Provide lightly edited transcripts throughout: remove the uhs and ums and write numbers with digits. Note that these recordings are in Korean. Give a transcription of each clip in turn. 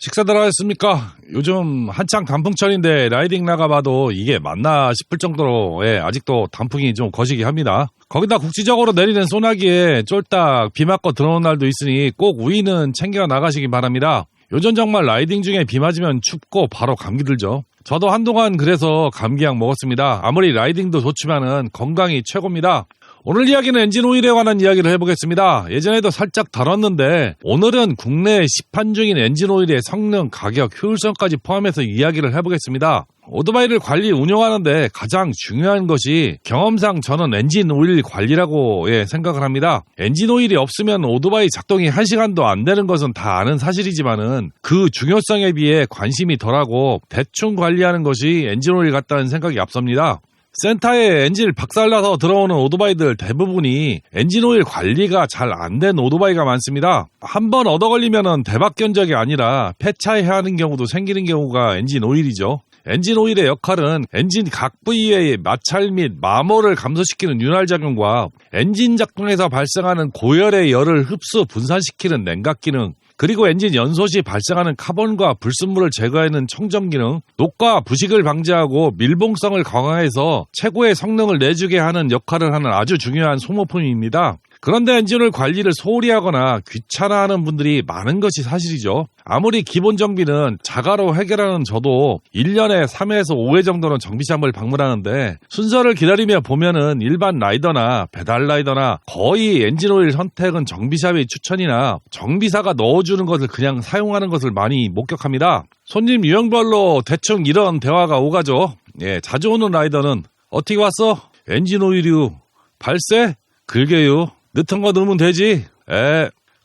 식사들 하셨습니까? 요즘 한창 단풍철인데 라이딩 나가봐도 이게 맞나 싶을 정도로 아직도 단풍이 좀 거시기 합니다. 거기다 국지적으로 내리는 소나기에 쫄딱 비 맞고 들어오는 날도 있으니 꼭 우위는 챙겨 나가시기 바랍니다. 요즘 정말 라이딩 중에 비 맞으면 춥고 바로 감기 들죠. 저도 한동안 그래서 감기약 먹었습니다. 아무리 라이딩도 좋지만은 건강이 최고입니다. 오늘 이야기는 엔진 오일에 관한 이야기를 해보겠습니다. 예전에도 살짝 다뤘는데 오늘은 국내에 시판 중인 엔진 오일의 성능, 가격, 효율성까지 포함해서 이야기를 해보겠습니다. 오토바이를 관리, 운영하는데 가장 중요한 것이 경험상 저는 엔진 오일 관리라고 생각을 합니다. 엔진 오일이 없으면 오토바이 작동이 1시간도 안 되는 것은 다 아는 사실이지만은 그 중요성에 비해 관심이 덜하고 대충 관리하는 것이 엔진 오일 같다는 생각이 앞섭니다. 센터에 엔진을 박살나서 들어오는 오토바이들 대부분이 엔진 오일 관리가 잘 안 된 오토바이가 많습니다. 한번 얻어 걸리면은 대박 견적이 아니라 폐차해야 하는 경우도 생기는 경우가 엔진 오일이죠. 엔진 오일의 역할은 엔진 각 부위의 마찰 및 마모를 감소시키는 윤활작용과 엔진 작동에서 발생하는 고열의 열을 흡수 분산시키는 냉각 기능, 그리고 엔진 연소 시 발생하는 카본과 불순물을 제거하는 청정 기능, 녹과 부식을 방지하고 밀봉성을 강화해서 최고의 성능을 내주게 하는 역할을 하는 아주 중요한 소모품입니다. 그런데 엔진오일 관리를 소홀히 하거나 귀찮아하는 분들이 많은 것이 사실이죠. 아무리 기본 정비는 자가로 해결하는 저도 1년에 3회에서 5회 정도는 정비샵을 방문하는데 순서를 기다리며 보면은 일반 라이더나 배달 라이더나 거의 엔진오일 선택은 정비샵의 추천이나 정비사가 넣어주는 것을 그냥 사용하는 것을 많이 목격합니다. 손님 유형별로 대충 이런 대화가 오가죠. 자주 오는 라이더는 어떻게 왔어? 엔진오일이요. 발세? 글게요. 늦은 거 넣으면 되지.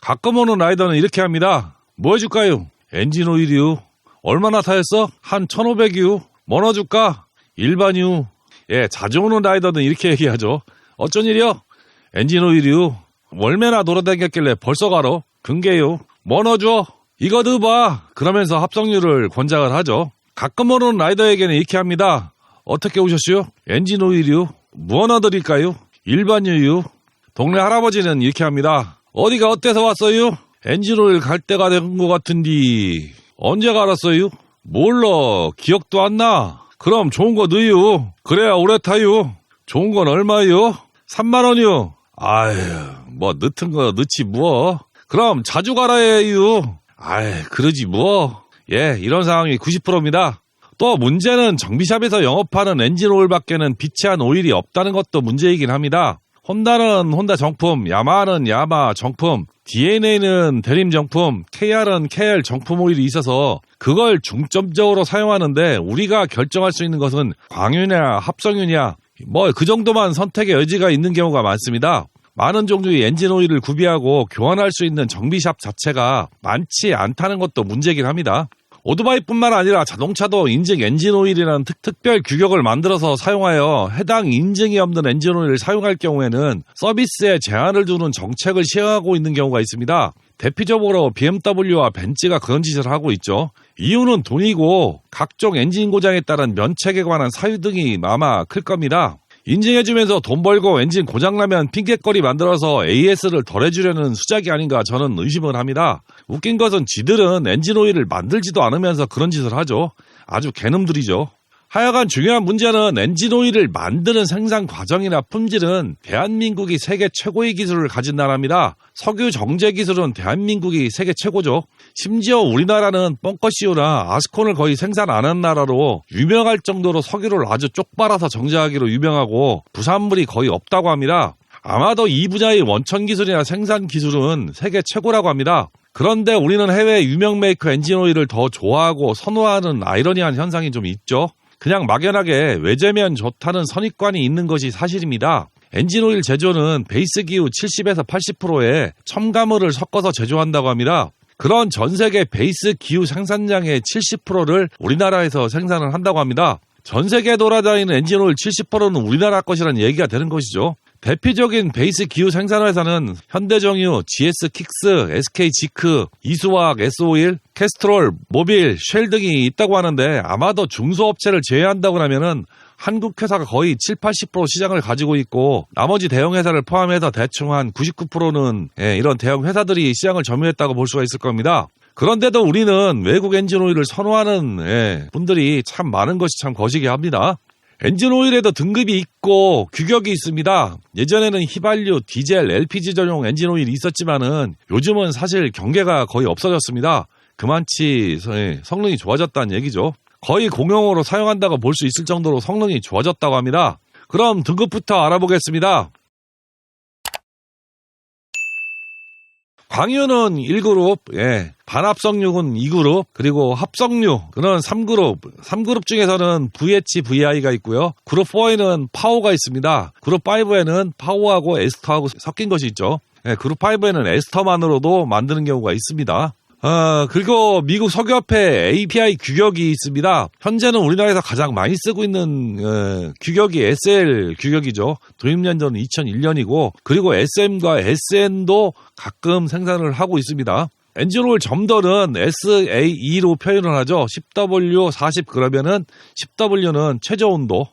가끔 오는 라이더는 이렇게 합니다. 뭐 해줄까요? 엔진 오일이요. 얼마나 타였어? 한 1,500이요. 뭐 넣어줄까? 일반이요. 자주 오는 라이더는 이렇게 얘기하죠. 어쩐 일이요? 엔진 오일이요. 월매나 돌아다녔길래 벌써 가러? 근게요. 뭐 넣어줘? 이거 넣어봐. 그러면서 합성률을 권장을 하죠. 가끔 오는 라이더에게는 이렇게 합니다. 어떻게 오셨슈? 엔진 오일이요. 뭐 넣어드릴까요? 일반유요. 동네 할아버지는 이렇게 합니다. 어디가 어때서 왔어요? 엔진오일 갈 때가 된 것 같은디. 언제 갈았어요? 몰라. 기억도 안 나. 그럼 좋은 거 넣어요. 그래야 오래 타요. 좋은 건 얼마요? 3만 원이요. 아휴, 뭐 늦은 거 넣지 뭐. 그럼 자주 갈아야 해요. 그러지 뭐. 이런 상황이 90%입니다. 또 문제는 정비샵에서 영업하는 엔진오일밖에는 비치한 오일이 없다는 것도 문제이긴 합니다. 혼다는 혼다 정품, 야마하는 야마 정품, DNA는 대림 정품, KR은 KR 정품 오일이 있어서 그걸 중점적으로 사용하는데 우리가 결정할 수 있는 것은 광유냐 합성유냐 뭐 그 정도만 선택의 여지가 있는 경우가 많습니다. 많은 종류의 엔진 오일을 구비하고 교환할 수 있는 정비샵 자체가 많지 않다는 것도 문제긴 합니다. 오토바이뿐만 아니라 자동차도 인증 엔진오일이라는 특별 규격을 만들어서 사용하여 해당 인증이 없는 엔진오일을 사용할 경우에는 서비스에 제한을 두는 정책을 시행하고 있는 경우가 있습니다. 대표적으로 BMW와 벤츠가 그런 짓을 하고 있죠. 이유는 돈이고 각종 엔진 고장에 따른 면책에 관한 사유 등이 아마 클 겁니다. 인증해주면서 돈 벌고 엔진 고장나면 핑계거리 만들어서 AS를 덜 해주려는 수작이 아닌가 저는 의심을 합니다. 웃긴 것은 지들은 엔진오일을 만들지도 않으면서 그런 짓을 하죠. 아주 개놈들이죠. 하여간 중요한 문제는 엔진오일을 만드는 생산 과정이나 품질은 대한민국이 세계 최고의 기술을 가진 나라입니다. 석유 정제 기술은 대한민국이 세계 최고죠. 심지어 우리나라는 뻥커시오나 아스콘을 거의 생산 안 한 나라로 유명할 정도로 석유를 아주 쪽팔아서 정제하기로 유명하고 부산물이 거의 없다고 합니다. 아마도 이 분야의 원천 기술이나 생산 기술은 세계 최고라고 합니다. 그런데 우리는 해외 유명 메이커 엔진오일을 더 좋아하고 선호하는 아이러니한 현상이 좀 있죠. 그냥 막연하게 외제면 좋다는 선입관이 있는 것이 사실입니다. 엔진오일 제조는 베이스 기후 70에서 80%의 첨가물을 섞어서 제조한다고 합니다. 그런 전 세계 베이스 기후 생산량의 70%를 우리나라에서 생산을 한다고 합니다. 전 세계에 돌아다니는 엔진오일 70%는 우리나라 것이라는 얘기가 되는 것이죠. 대표적인 베이스 기후 생산 회사는 현대정유, GS킥스, SK지크, 이수화학, S오일, 캐스트롤, 모빌, 쉘 등이 있다고 하는데 아마도 중소업체를 제외한다고 하면은 한국 회사가 거의 7, 80% 시장을 가지고 있고 나머지 대형 회사를 포함해서 대충 한 99%는 이런 대형 회사들이 시장을 점유했다고 볼 수가 있을 겁니다. 그런데도 우리는 외국 엔진오일을 선호하는 분들이 참 많은 것이 참 거시기합니다. 엔진오일에도 등급이 있고 규격이 있습니다. 예전에는 휘발유, 디젤, LPG 전용 엔진오일이 있었지만은 요즘은 사실 경계가 거의 없어졌습니다. 그만치 성능이 좋아졌다는 얘기죠. 거의 공용으로 사용한다고 볼 수 있을 정도로 성능이 좋아졌다고 합니다. 그럼 등급부터 알아보겠습니다. 광유는 1그룹, 반합성유는 2그룹, 그리고 합성유, 그런 3그룹. 3그룹 중에서는 VHVI가 있고요. 그룹 4에는 파워가 있습니다. 그룹 5에는 파워하고 에스터하고 섞인 것이 있죠. 그룹 5에는 에스터만으로도 만드는 경우가 있습니다. 그리고 미국 석유협회 API 규격이 있습니다. 현재는 우리나라에서 가장 많이 쓰고 있는 규격이 SL 규격이죠. 도입 연도는 2001년이고, 그리고 SM과 SN도 가끔 생산을 하고 있습니다. 엔진오일 점도는 SAE로 표현을 하죠. 10W40 그러면은 10W는 최저 온도.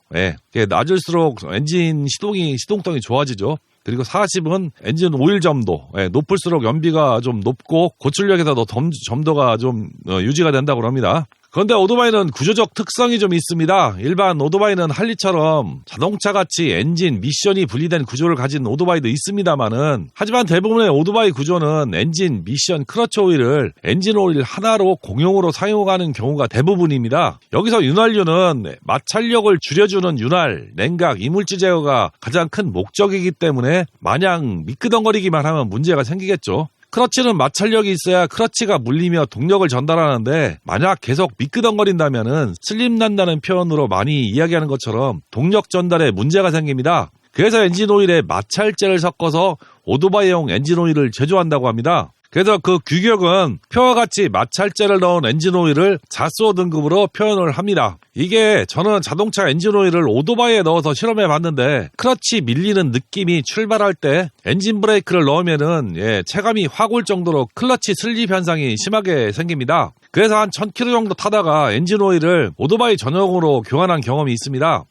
낮을수록 엔진 시동성이 좋아지죠. 그리고 40은 엔진 오일 점도, 높을수록 연비가 좀 높고 고출력에서도 점도가 좀 유지가 된다고 합니다. 그런데 오토바이는 구조적 특성이 좀 있습니다. 일반 오토바이는 할리처럼 자동차같이 엔진, 미션이 분리된 구조를 가진 오토바이도 있습니다만은, 하지만 대부분의 오토바이 구조는 엔진, 미션, 클러치 오일을 엔진 오일 하나로 공용으로 사용하는 경우가 대부분입니다. 여기서 윤활유는 마찰력을 줄여주는 윤활, 냉각, 이물질 제거가 가장 큰 목적이기 때문에 마냥 미끄덩거리기만 하면 문제가 생기겠죠. 클러치는 마찰력이 있어야 클러치가 물리며 동력을 전달하는데, 만약 계속 미끄덩거린다면은 슬립 난다는 표현으로 많이 이야기하는 것처럼 동력 전달에 문제가 생깁니다. 그래서 엔진오일에 마찰제를 섞어서 오토바이용 엔진오일을 제조한다고 합니다. 그래서 그 규격은 표와 같이 마찰제를 넣은 엔진오일을 자스오 등급으로 표현을 합니다. 이게 저는 자동차 엔진오일을 오토바이에 넣어서 실험해 봤는데, 클러치 밀리는 느낌이 출발할 때 엔진 브레이크를 넣으면은 체감이 확 올 정도로 클러치 슬립 현상이 심하게 생깁니다. 그래서 한 1000km 정도 타다가 엔진오일을 오토바이 전용으로 교환한 경험이 있습니다.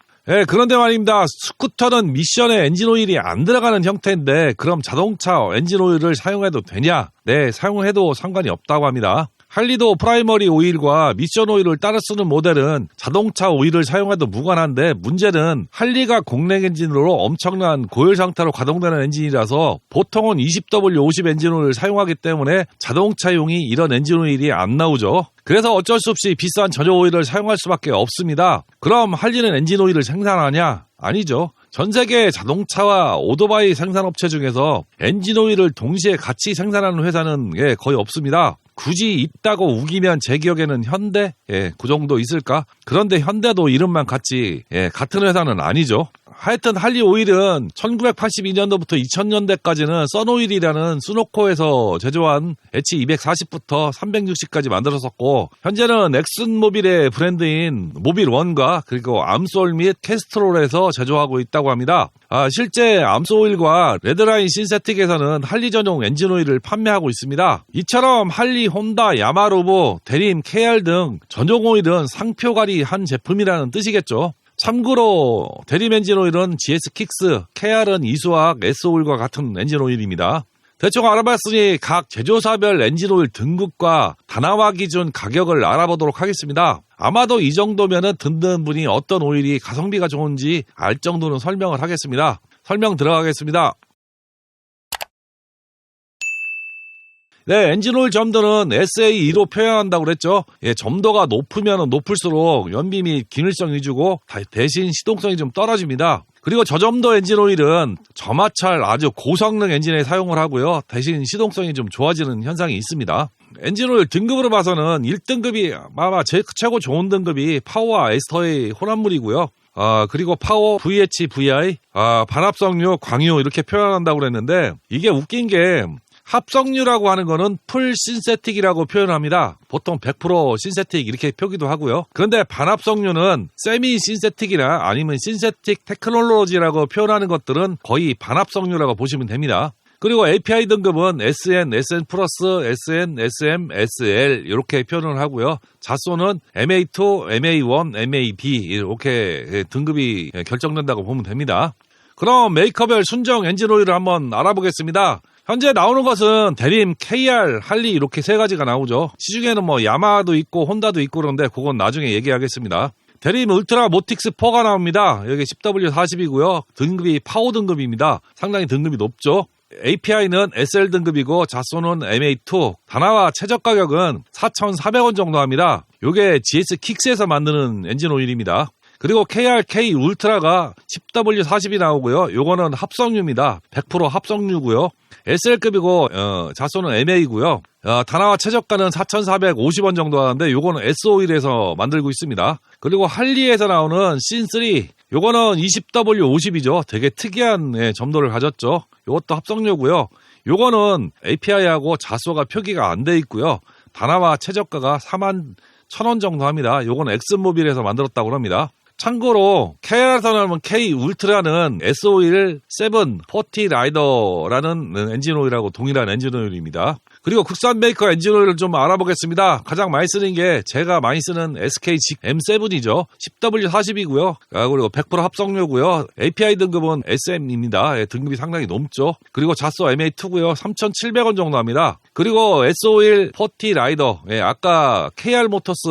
그런데 말입니다. 스쿠터는 미션에 엔진오일이 안 들어가는 형태인데, 그럼 자동차 엔진오일을 사용해도 되냐? 네, 사용해도 상관이 없다고 합니다. 할리도 프라이머리 오일과 미션 오일을 따라 쓰는 모델은 자동차 오일을 사용해도 무관한데, 문제는 할리가 공랭 엔진으로 엄청난 고열 상태로 가동되는 엔진이라서 보통은 20W50 엔진 오일을 사용하기 때문에 자동차용이 이런 엔진 오일이 안 나오죠. 그래서 어쩔 수 없이 비싼 전용 오일을 사용할 수밖에 없습니다. 그럼 할리는 엔진 오일을 생산하냐? 아니죠. 전 세계 자동차와 오토바이 생산업체 중에서 엔진 오일을 동시에 같이 생산하는 회사는 거의 없습니다. 굳이 있다고 우기면 제 기억에는 현대? 그 정도 있을까? 그런데 현대도 이름만 같이 같은 회사는 아니죠. 하여튼 할리 오일은 1982년도부터 2000년대까지는 써노일이라는 수노코에서 제조한 H240부터 360까지 만들었었고, 현재는 엑슨모빌의 브랜드인 모빌1과 그리고 암솔 및 캐스트롤에서 제조하고 있다고 합니다. 실제 암솔오일과 레드라인 신세틱에서는 할리 전용 엔진오일을 판매하고 있습니다. 이처럼 할리, 혼다, 야마로브, 데림, KR 등 전용 오일은 상표관리 한 제품이라는 뜻이겠죠. 참고로 데림 엔진 오일은 GS 킥스, KR은 이수학, S오일과 같은 엔진 오일입니다. 대충 알아봤으니 각 제조사별 엔진 오일 등급과 단화화 기준 가격을 알아보도록 하겠습니다. 아마도 이 정도면은 듣는 분이 어떤 오일이 가성비가 좋은지 알 정도는 설명을 하겠습니다. 설명 들어가겠습니다. 네, 엔진오일 점도는 SAE로 표현한다고 그랬죠. 점도가 높으면 높을수록 연비 및 기능성 위주고 대신 시동성이 좀 떨어집니다. 그리고 저점도 엔진오일은 저마찰 아주 고성능 엔진에 사용을 하고요. 대신 시동성이 좀 좋아지는 현상이 있습니다. 엔진오일 등급으로 봐서는 1등급이 아마 최고 좋은 등급이 파워와 에스터의 혼합물이고요. 그리고 파워, VHVI, 반합성유, 광유 이렇게 표현한다고 그랬는데, 이게 웃긴 게 합성유라고 하는 거는 풀 신세틱이라고 표현합니다. 보통 100% 신세틱 이렇게 표기도 하고요. 그런데 반합성유는 세미 신세틱이나 아니면 신세틱 테크놀로지라고 표현하는 것들은 거의 반합성유라고 보시면 됩니다. 그리고 API 등급은 SN, SN 플러스, SN, SM, SL 이렇게 표현을 하고요. 자소는 MA2, MA1, MAB 이렇게 등급이 결정된다고 보면 됩니다. 그럼 메이커별 순정 엔진 오일을 한번 알아보겠습니다. 현재 나오는 것은 대림, KR, 할리 이렇게 세 가지가 나오죠. 시중에는 뭐 야마하도 있고 혼다도 있고 그런데 그건 나중에 얘기하겠습니다. 대림 울트라 모틱스 4가 나옵니다. 여기 10W40이고요. 등급이 파워 등급입니다. 상당히 등급이 높죠. API는 SL 등급이고 자소는 MA2. 단화와 최저 가격은 4,400원 정도 합니다. 요게 GS 킥스에서 만드는 엔진 오일입니다. 그리고 KRK 울트라가 10W40이 나오고요. 요거는 합성유입니다. 100% 합성유고요. SL급이고 자소는 MA고요. 단화와 최저가는 4,450원 정도 하는데 요거는 S오일에서 만들고 있습니다. 그리고 할리에서 나오는 신3 요거는 20W50이죠. 되게 특이한 점도를 가졌죠. 요것도 합성유고요. 요거는 API하고 자소가 표기가 안 돼 있고요. 단화와 최저가가 41,000원 정도 합니다. 요거는 엑슨모빌에서 만들었다고 합니다. 참고로 KR에서 나오는 K 울트라는 S오일 740 라이더라는 엔진오일하고 동일한 엔진오일입니다. 그리고 국산 메이커 엔진오일을 좀 알아보겠습니다. 가장 많이 쓰는 게 제가 많이 쓰는 SK M7이죠. 10W40이고요. 그리고 100% 합성유고요. API 등급은 SM입니다. 등급이 상당히 높죠. 그리고 자소 MA2고요. 3,700원 정도 합니다. 그리고 S오일 40 라이더, 아까 KR 모터스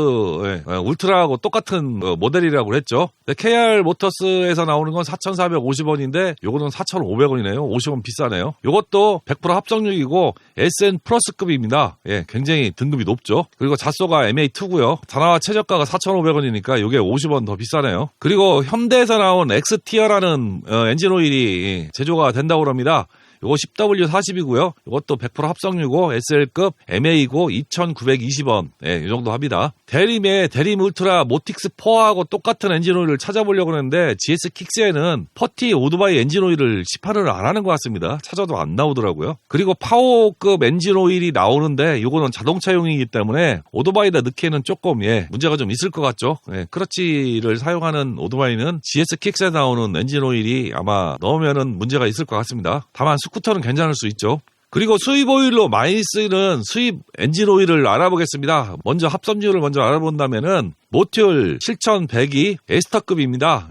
울트라하고 똑같은 모델이라고 했죠. KR 모터스에서 나오는 건 4,450원인데 요거는 4,500원이네요. 50원 비싸네요. 요것도 100% 합성유이고 SN 플러스급입니다. 굉장히 등급이 높죠. 그리고 자소가 MA2고요. 단화와 최저가가 4,500원이니까 요게 50원 더 비싸네요. 그리고 현대에서 나온 엑스티어라는 엔진오일이 제조가 된다고 합니다. 요거 10W40이고요. 이것도 100% 합성유고 SL급 MA고 2,920원. 이 정도 합니다. 대림의 대림 울트라 모틱스 4하고 똑같은 엔진오일을 찾아보려고 했는데 GS 킥스에는 퍼티 오토바이 엔진오일을 시판을 안 하는 것 같습니다. 찾아도 안 나오더라고요. 그리고 파워급 엔진오일이 나오는데 요거는 자동차용이기 때문에 오토바이에다 넣기에는 조금 문제가 좀 있을 것 같죠. 크러치를 사용하는 오토바이는 GS 킥스에 나오는 엔진오일이 아마 넣으면은 문제가 있을 것 같습니다. 다만 스쿠터는 괜찮을 수 있죠. 그리고 수입 오일로 많이 쓰이는 수입 엔진 오일을 알아보겠습니다. 먼저 합섬유를 먼저 알아본다면은 모듈 7100이 에스터급입니다.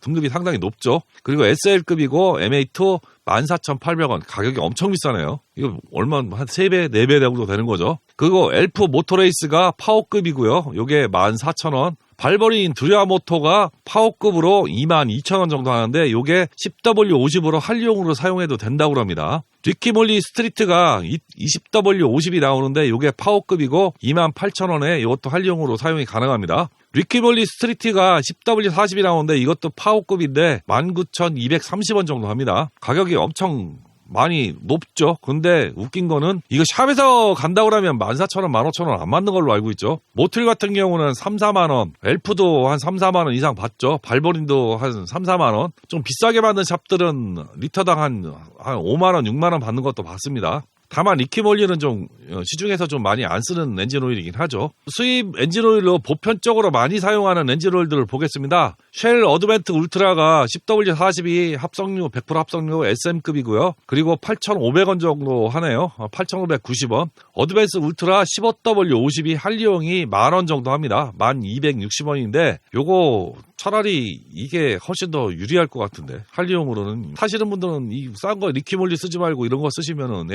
등급이 상당히 높죠. 그리고 SL급이고 MA2 14,800원. 가격이 엄청 비싸네요. 이거 얼마 한 3배, 4배 정도 되는 거죠. 그리고 엘프 모토레이스가 파워급이고요. 요게 14,000원. 발버린 두리아 모터가 파워급으로 22,000원 정도 하는데 요게 10W50으로 한리용으로 사용해도 된다고 합니다. 리키몰리 스트리트가 20W50이 나오는데 요게 파워급이고 28,000원에 이것도 한리용으로 사용이 가능합니다. 리키몰리 스트리트가 10W40이 나오는데 이것도 파워급인데 19,230원 정도 합니다. 가격이 엄청 많이 높죠. 근데 웃긴 거는 이거 샵에서 간다고 하면 14,000원, 15,000원 안 맞는 걸로 알고 있죠. 모틀 같은 경우는 3, 4만원, 엘프도 한 3, 4만원 이상 받죠. 발버린도 한 3, 4만원. 좀 비싸게 받는 샵들은 리터당 한 5만원, 6만원 받는 것도 봤습니다. 다만 리키몰리는 좀 시중에서 좀 많이 안 쓰는 엔진오일이긴 하죠. 수입 엔진오일로 보편적으로 많이 사용하는 엔진오일들을 보겠습니다. 쉘 어드밴트 울트라가 10W42 합성유 100% 합성유 SM급이고요. 그리고 8,500원 정도 하네요. 8,590원. 어드밴스 울트라 15W52 한리용이 10,000원 정도 합니다. 1,260원인데 요거 차라리 이게 훨씬 더 유리할 것 같은데 한리용으로는 사시는 분들은 이 싼 거 리키몰리 쓰지 말고 이런 거 쓰시면은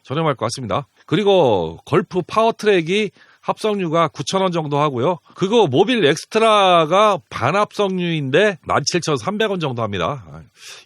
저렴할 것 같습니다. 그리고 걸프 파워트랙이 합성유가 9,000원 정도 하고요. 그거 모빌 엑스트라가 반합성유인데 17,300원 정도 합니다.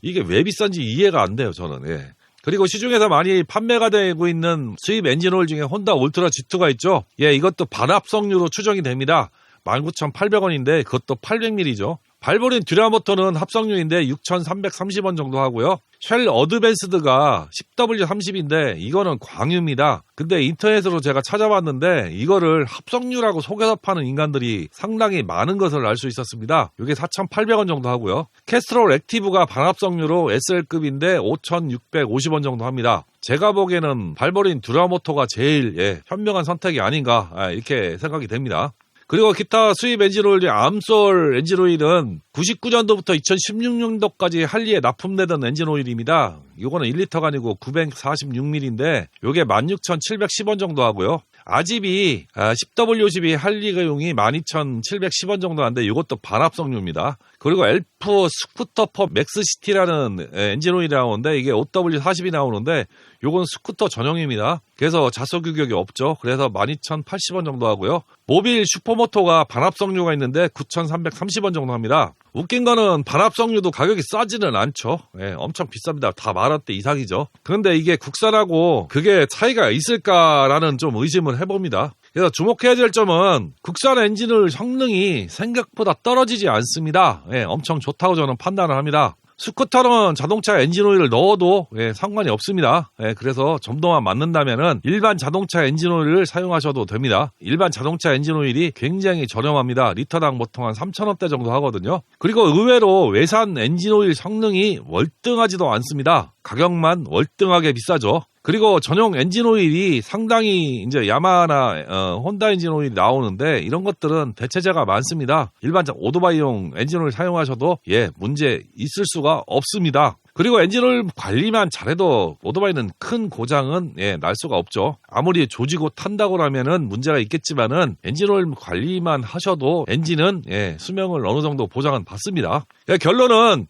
이게 왜 비싼지 이해가 안 돼요, 저는. 그리고 시중에서 많이 판매가 되고 있는 수입 엔진오일 중에 혼다 울트라 G2가 있죠. 이것도 반합성유로 추정이 됩니다. 19,800원인데 그것도 800ml죠. 발버린 듀라 모터는 합성유인데 6,330원 정도 하고요. 쉘 어드밴스드가 10W30인데 이거는 광유입니다. 근데 인터넷으로 제가 찾아봤는데 이거를 합성유라고 속여서 파는 인간들이 상당히 많은 것을 알 수 있었습니다. 이게 4,800원 정도 하고요. 캐스트롤 액티브가 반합성유로 SL급인데 5,650원 정도 합니다. 제가 보기에는 발버린 듀라 모터가 제일 현명한 선택이 아닌가 이렇게 생각이 됩니다. 그리고 기타 수입 엔진오일 중 암솔 엔진오일은 99년도부터 2016년도까지 할리에 납품되던 엔진오일입니다. 이거는 1리터가 아니고 946ml인데 이게 16,710원 정도 하고요. 아집이 10W52 할리가용이 12,710원 정도 하는데 이것도 반합성유입니다. 그리고 엘프 스쿠터 퍼 맥스시티라는 엔진오일이 나오는데 이게 5W40이 나오는데 요건 스쿠터 전용입니다. 그래서 자석 규격이 없죠. 그래서 12,080원 정도 하고요. 모빌 슈퍼모토가 반합성유가 있는데 9,330원 정도 합니다. 웃긴 거는 반합성유도 가격이 싸지는 않죠. 예, 엄청 비쌉니다. 다 10,000원대 이상이죠. 그런데 이게 국산하고 그게 차이가 있을까라는 좀 의심을 해봅니다. 그래서 주목해야 될 점은 국산 엔진오일 성능이 생각보다 떨어지지 않습니다. 예, 엄청 좋다고 저는 판단을 합니다. 스쿠터는 자동차 엔진오일을 넣어도 상관이 없습니다. 그래서 점도만 맞는다면은 일반 자동차 엔진오일을 사용하셔도 됩니다. 일반 자동차 엔진오일이 굉장히 저렴합니다. 리터당 보통 한 3,000원대 정도 하거든요. 그리고 의외로 외산 엔진오일 성능이 월등하지도 않습니다. 가격만 월등하게 비싸죠. 그리고 전용 엔진오일이 상당히 이제 야마하나 혼다 엔진오일이 나오는데 이런 것들은 대체재가 많습니다. 일반 오토바이용 엔진오일 사용하셔도 문제 있을 수가 없습니다. 그리고 엔진오일 관리만 잘해도 오토바이는 큰 고장은 날 수가 없죠. 아무리 조지고 탄다고 하면은 문제가 있겠지만은 엔진오일 관리만 하셔도 엔진은 수명을 어느 정도 보장은 받습니다. 결론은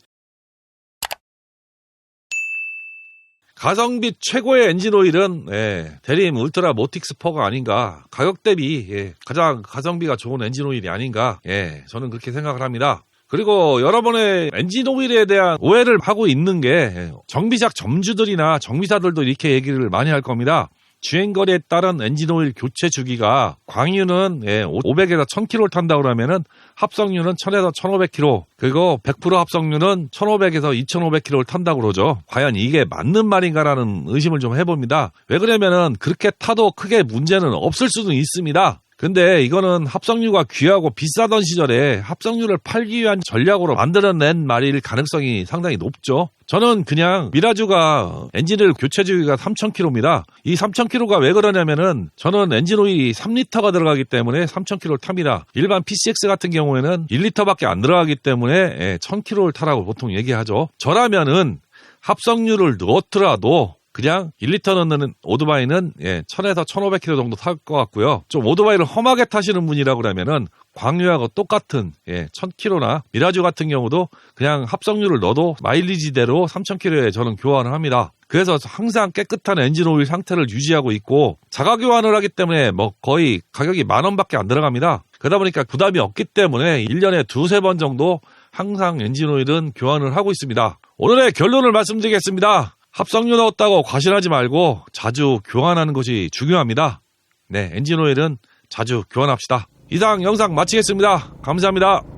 가성비 최고의 엔진오일은 대림 울트라 모틱 스퍼가 아닌가. 가격 대비 가장 가성비가 좋은 엔진오일이 아닌가. 저는 그렇게 생각을 합니다. 그리고 여러분의 엔진오일에 대한 오해를 하고 있는 게 정비샵 점주들이나 정비사들도 이렇게 얘기를 많이 할 겁니다. 주행거리에 따른 엔진오일 교체 주기가 광유는 500에서 1000km를 탄다고 그러면은 합성유는 1000에서 1500km, 그리고 100% 합성유는 1500에서 2500km를 탄다고 그러죠. 과연 이게 맞는 말인가라는 의심을 좀 해봅니다. 왜 그러면은 그렇게 타도 크게 문제는 없을 수도 있습니다. 근데 이거는 합성유가 귀하고 비싸던 시절에 합성유를 팔기 위한 전략으로 만들어낸 말일 가능성이 상당히 높죠. 저는 그냥 미라주가 엔진을 교체 주기가 3000km입니다. 이 3000km가 왜 그러냐면은 저는 엔진오일이 3리터가 들어가기 때문에 3000km를 탑니다. 일반 PCX 같은 경우에는 1리터밖에 안 들어가기 때문에 1000km를 타라고 보통 얘기하죠. 저라면은 합성유를 넣더라도 그냥 1리터 넣는 오토바이는 1000에서 1500km 정도 탈 것 같고요. 좀 오토바이를 험하게 타시는 분이라고 그러면은 광유하고 똑같은 1000km나 미라주 같은 경우도 그냥 합성유를 넣어도 마일리지대로 3000km에 저는 교환을 합니다. 그래서 항상 깨끗한 엔진오일 상태를 유지하고 있고 자가 교환을 하기 때문에 거의 가격이 10,000원밖에 안 들어갑니다. 그러다 보니까 부담이 없기 때문에 1년에 2-3번 정도 항상 엔진오일은 교환을 하고 있습니다. 오늘의 결론을 말씀드리겠습니다. 합성유 넣었다고 과신하지 말고 자주 교환하는 것이 중요합니다. 엔진오일은 자주 교환합시다. 이상 영상 마치겠습니다. 감사합니다.